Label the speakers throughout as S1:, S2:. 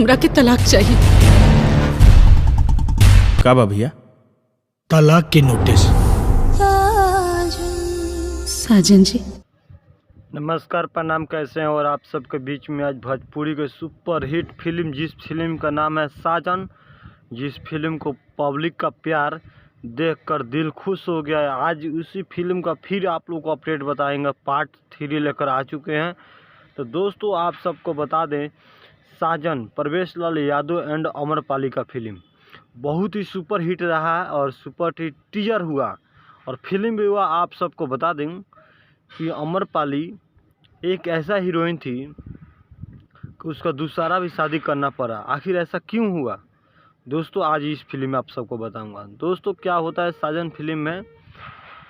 S1: हमरा के तलाक चाहिए।
S2: का बा भैया?
S3: तलाक की नोटिस।
S1: साजन जी,
S4: नमस्कार, प्रणाम। कैसे हैं? और आप सबके बीच में आज भोजपुरी के सुपर हिट फिल्म, जिस फिल्म का नाम है साजन, जिस फिल्म को पब्लिक का प्यार देखकर दिल खुश हो गया है। आज उसी फिल्म का फिर आप लोग को अपडेट बताएंगे। पार्ट 3 लेकर आ चुके हैं। तो दोस्तों, आप सबको बता दें, साजन परवेश लाल यादव एंड अमरपाली का फिल्म बहुत ही सुपर हिट रहा है और सुपर हिट टीजर हुआ और फिल्म भी हुआ। आप सबको बता दें कि अमरपाली एक ऐसा हीरोइन थी कि उसका दूसरा भी शादी करना पड़ा। आखिर ऐसा क्यों हुआ दोस्तों, आज इस फिल्म में आप सबको बताऊंगा। दोस्तों, क्या होता है साजन फिल्म में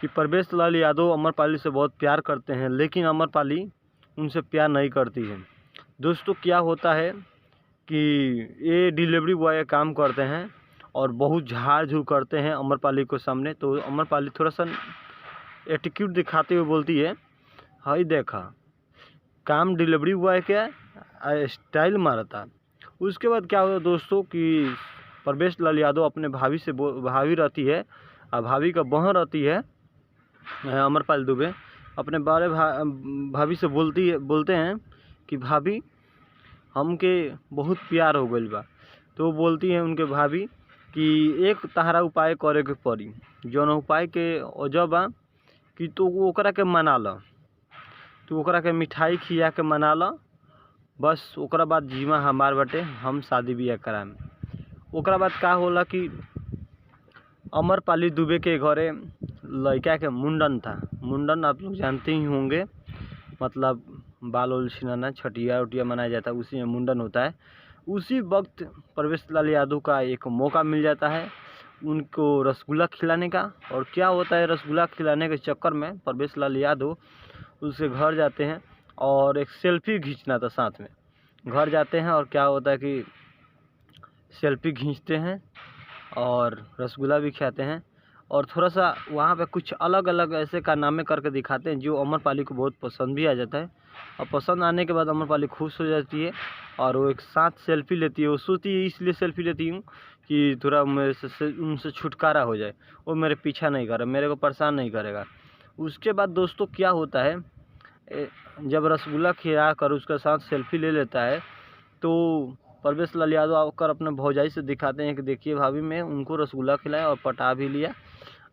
S4: कि परवेश लाल यादव अमरपाली से बहुत प्यार करते हैं, लेकिन अमरपाली उनसे प्यार नहीं करती है। दोस्तों, क्या होता है कि ये डिलीवरी बॉय का काम करते हैं और बहुत झाड़ झूड़ करते हैं अमरपाली को सामने। तो अमरपाली थोड़ा सा एटीट्यूड दिखाते हुए बोलती है, हाई देखा काम डिलीवरी बॉय के स्टाइल मारता। उसके बाद क्या हुआ दोस्तों कि परवेश लाल यादव अपने भाभी से भाभी रहती है और भाभी का बहन रहती है अमरपाली दुबे, अपने बारे भाभी से बोलते हैं कि भाभी हमके बहुत प्यार हो गइल बा। तो बोलती है उनके भाभी कि एक तहरा उपाय करे के पड़ी, जौन उपाय के वजह बा कि तो ओकरा के मना ल, तो ओकरा के मिठाई खिया के मना ल, बस ओकरा बाद जीवा हमार बाटे, हम शादी बियाह कराएम। ओकरा बाद का होला कि अमरपाली दुबे के घरे लड़का के मुंडन था। मुंडन आप लोग जानते ही होंगे, मतलब बाल उल छिनाना, छठिया उटिया मनाया जाता है, उसी में मुंडन होता है। उसी वक्त परवेश लाल यादव का एक मौका मिल जाता है उनको रसगुल्ला खिलाने का। और क्या होता है, रसगुल्ला खिलाने के चक्कर में परवेश लाल यादव उसके घर जाते हैं और एक सेल्फी खींचना था साथ में। घर जाते हैं और क्या होता है कि सेल्फी खींचते हैं और रसगुल्ला भी खाते हैं और थोड़ा सा वहाँ पे कुछ अलग अलग ऐसे कारनामे करके दिखाते हैं जो अमरपाली को बहुत पसंद भी आ जाता है। और पसंद आने के बाद अमरपाली खुश हो जाती है और वो एक साथ सेल्फी लेती है। वो सोचती है इसलिए सेल्फी लेती हूँ कि थोड़ा मेरे से उनसे छुटकारा हो जाए, वो मेरे पीछा नहीं करे, मेरे को परेशान नहीं करेगा। उसके बाद दोस्तों क्या होता है, जब रसगुल्ला खिला कर उसके साथ सेल्फी ले लेता है तो परवेश लाल यादव आकर अपने भौजाई से दिखाते हैं कि देखिए भाभी, मैं उनको रसगुल्ला खिलाया और पटा भी लिया।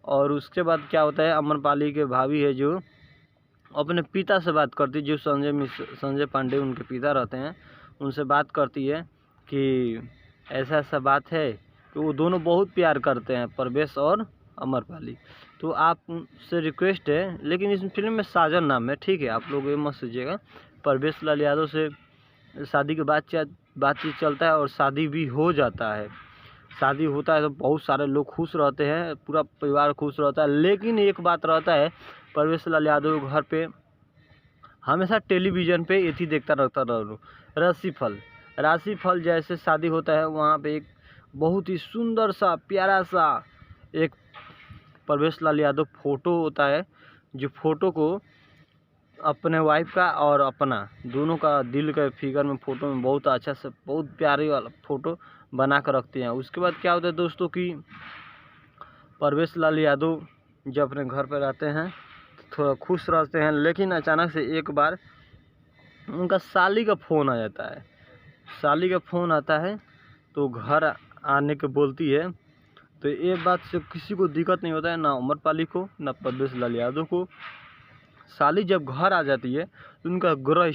S4: और उसके बाद क्या होता है, अमरपाली के भाभी है जो अपने पिता से बात करती है, जो संजय पांडे उनके पिता रहते हैं, उनसे बात करती है कि ऐसा ऐसा बात है कि वो दोनों बहुत प्यार करते हैं, परवेश और अमरपाली। तो आप से रिक्वेस्ट है, लेकिन इस फिल्म में साजन नाम है, ठीक है, आप लोग ये मत सोचिएगा। परवेश लाल यादव से शादी के बाद बातचीत चलता है और शादी भी हो जाता है। शादी होता है तो बहुत सारे लोग खुश रहते हैं, पूरा परिवार खुश रहता है। लेकिन एक बात रहता है, परवेश लाल यादव घर पे हमेशा टेलीविज़न पे ये ही देखता रहता राशिफल जैसे शादी होता है, वहाँ पे एक बहुत ही सुंदर सा प्यारा सा एक परवेश लाल यादव फ़ोटो होता है, जो फ़ोटो को अपने वाइफ का और अपना दोनों का दिल के फिगर में फ़ोटो में बहुत अच्छा से बहुत प्यारी वाला फ़ोटो बना कर रखते हैं। उसके बाद क्या होता है दोस्तों कि परवेश लाल यादव जब अपने घर पर रहते हैं तो थोड़ा खुश रहते हैं, लेकिन अचानक से एक बार उनका साली का फ़ोन आ जाता है। साली का फ़ोन आता है तो घर आने के बोलती है। तो ये बात से किसी को दिक्कत नहीं होता है, ना अमरपाली को ना परवेश लाल यादव को। साली जब घर आ जाती है तो उनका ग्रह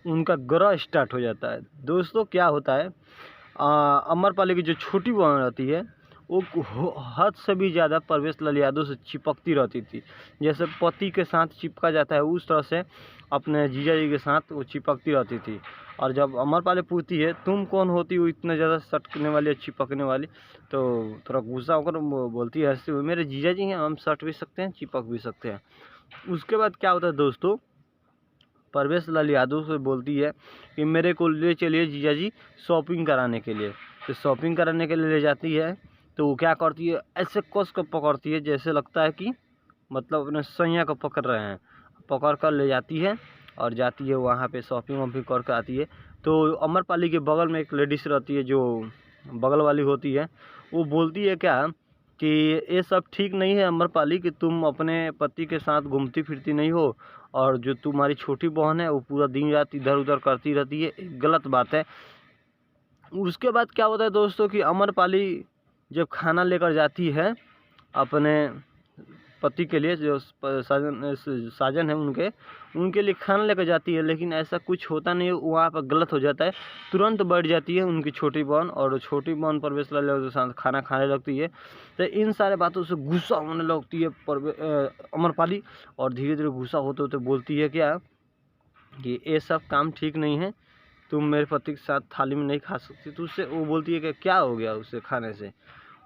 S4: उनका ग्रह स्टार्ट हो जाता है। दोस्तों क्या होता है, अमरपाली की जो छोटी बहन रहती है वो हद से भी ज़्यादा परवेश लाल यादव से चिपकती रहती थी। जैसे पति के साथ चिपका जाता है उस तरह से अपने जीजा जी के साथ वो चिपकती रहती थी। और जब अमरपाली पूछती है तुम कौन होती हो इतना ज़्यादा सटकने वाली या चिपकने वाली, तो थोड़ा गुस्सा होकर बोलती है हंसते हुए, मेरे जीजा जी हैं, हम सट भी सकते हैं चिपक भी सकते हैं। उसके बाद क्या होता है दोस्तों, परवेश लाल यादव से बोलती है कि मेरे को ले चलिए जीजा जी शॉपिंग कराने के लिए। तो शॉपिंग कराने के लिए ले जाती है तो वो क्या करती है, ऐसे कस को पकड़ती है जैसे लगता है कि मतलब अपने सैया को पकड़ रहे हैं, पकड़ कर ले जाती है और जाती है वहाँ पे शॉपिंग वॉपिंग करके आती है। तो अमरपाली के बगल में एक लेडीज़ रहती है जो बगल वाली होती है, वो बोलती है क्या कि ये सब ठीक नहीं है अमरपाली कि तुम अपने पति के साथ घूमती फिरती नहीं हो, और जो तुम्हारी छोटी बहन है वो पूरा दिन रात इधर उधर करती रहती है, गलत बात है। उसके बाद क्या होता है दोस्तों कि अमरपाली जब खाना लेकर जाती है अपने पति के लिए, जो साजन है उनके लिए खाना लेकर जाती है, लेकिन ऐसा कुछ होता नहीं है, वहाँ पर गलत हो जाता है। तुरंत बैठ जाती है उनकी छोटी बहन और छोटी बहन परवेश लाल यादव के साथ खाना खाने लगती है। तो इन सारे बातों से गुस्सा होने लगती है अमरपाली, और धीरे धीरे गुस्सा होते होते बोलती है क्या कि ये सब काम ठीक नहीं है, तुम मेरे पति के साथ थाली में नहीं खा सकती। तो उससे वो बोलती है कि क्या हो गया उससे खाने से।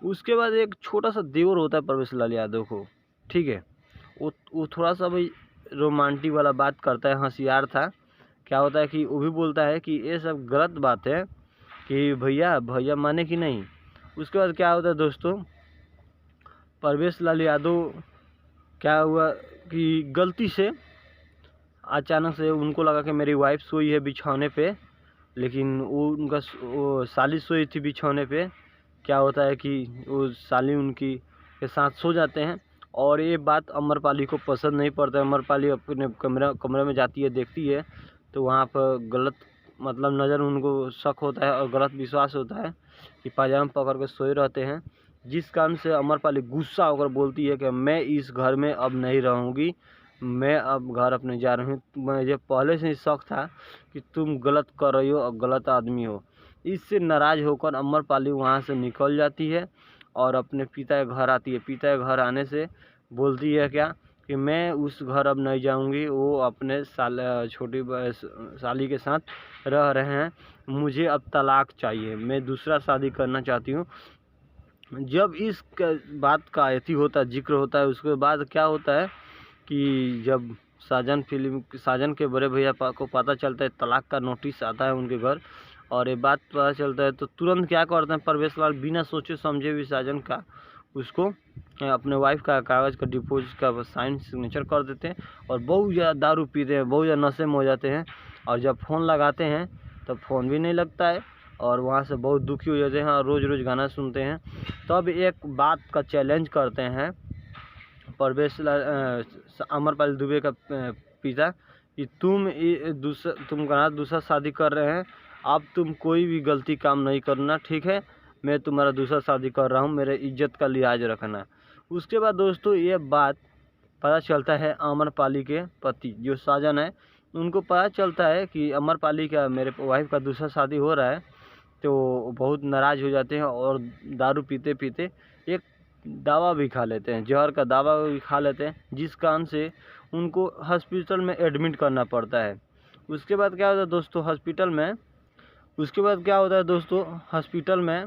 S4: उसके बाद एक छोटा सा देवर होता है परवेश लाल यादव को, ठीक है, वो थोड़ा सा भाई रोमांटिक वाला बात करता है, होशियार था। क्या होता है कि वो भी बोलता है कि ये सब गलत बात है कि भैया माने कि नहीं। उसके बाद क्या होता है दोस्तों, परवेश लाल यादव क्या हुआ कि गलती से अचानक से उनको लगा कि मेरी वाइफ सोई है बिछौने पे, लेकिन वो साली सोई थी बिछौने पे। क्या होता है कि वो साली उनकी के साथ सो जाते हैं, और ये बात अमरपाली को पसंद नहीं पड़ता है। अमरपाली अपने कमरे में जाती है, देखती है तो वहाँ पर गलत मतलब नज़र उनको शक होता है और गलत विश्वास होता है कि पाजामा पकड़ के सोए रहते हैं, जिस कारण से अमरपाली गुस्सा होकर बोलती है कि मैं इस घर में अब नहीं रहूँगी, मैं अब घर अपने जा रही हूँ। मुझे पहले से ही शक था कि तुम गलत कर रही हो और गलत आदमी हो। इससे नाराज़ होकर अमरपाली वहाँ से निकल जाती है और अपने पिता के घर आती है। पिता के घर आने से बोलती है क्या कि मैं उस घर अब नहीं जाऊंगी, वो अपने छोटी साली के साथ रह रहे हैं, मुझे अब तलाक चाहिए, मैं दूसरा शादी करना चाहती हूँ। जब इस बात का होता है, जिक्र होता है, उसके बाद क्या होता है कि जब साजन के बड़े भैया को पता चलता है, तलाक का नोटिस आता है उनके घर और ये बात पता चलता है, तो तुरंत क्या करते हैं परवेश लाल बिना सोचे समझे भी साजन का उसको अपने वाइफ का कागज़ का डिपोजिट का साइन सिग्नेचर कर देते हैं और बहुत ज़्यादा दारू पीते हैं, बहुत ज़्यादा नशे में हो जाते हैं। और जब फ़ोन लगाते हैं तब फ़ोन भी नहीं लगता है और वहाँ से बहुत दुखी हो जाते हैं और रोज़ रोज़ गाना सुनते हैं। तब एक बात का चैलेंज करते हैं परवेश लाल अमरपाली दुबे का पिता कि तुम दूसरा शादी कर रहे हैं, अब तुम कोई भी गलती काम नहीं करना, ठीक है, मैं तुम्हारा दूसरा शादी कर रहा हूँ, मेरे इज्जत का लिहाज रखना। उसके बाद दोस्तों ये बात पता चलता है अमरपाली के पति जो साजन है, उनको पता चलता है कि अमरपाली का मेरे वाइफ का दूसरा शादी हो रहा है, तो बहुत नाराज़ हो जाते हैं और दारू पीते पीते एक दवा भी खा लेते हैं, जहर का दवा भी खा लेते हैं, जिस कारण से उनको हॉस्पिटल में एडमिट करना पड़ता है। उसके बाद क्या होता है दोस्तों, हॉस्पिटल में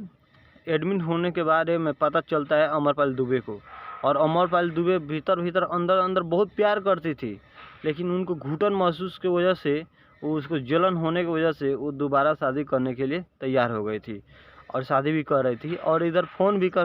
S4: एडमिट होने के बारे में पता चलता है अमरपाली दुबे को, और अमरपाली दुबे भीतर अंदर बहुत प्यार करती थी, लेकिन उनको घुटन महसूस की वजह से, वो उसको जलन होने की वजह से वो दोबारा शादी करने के लिए तैयार हो गई थी और शादी भी कर रही थी, और इधर फ़ोन भी कर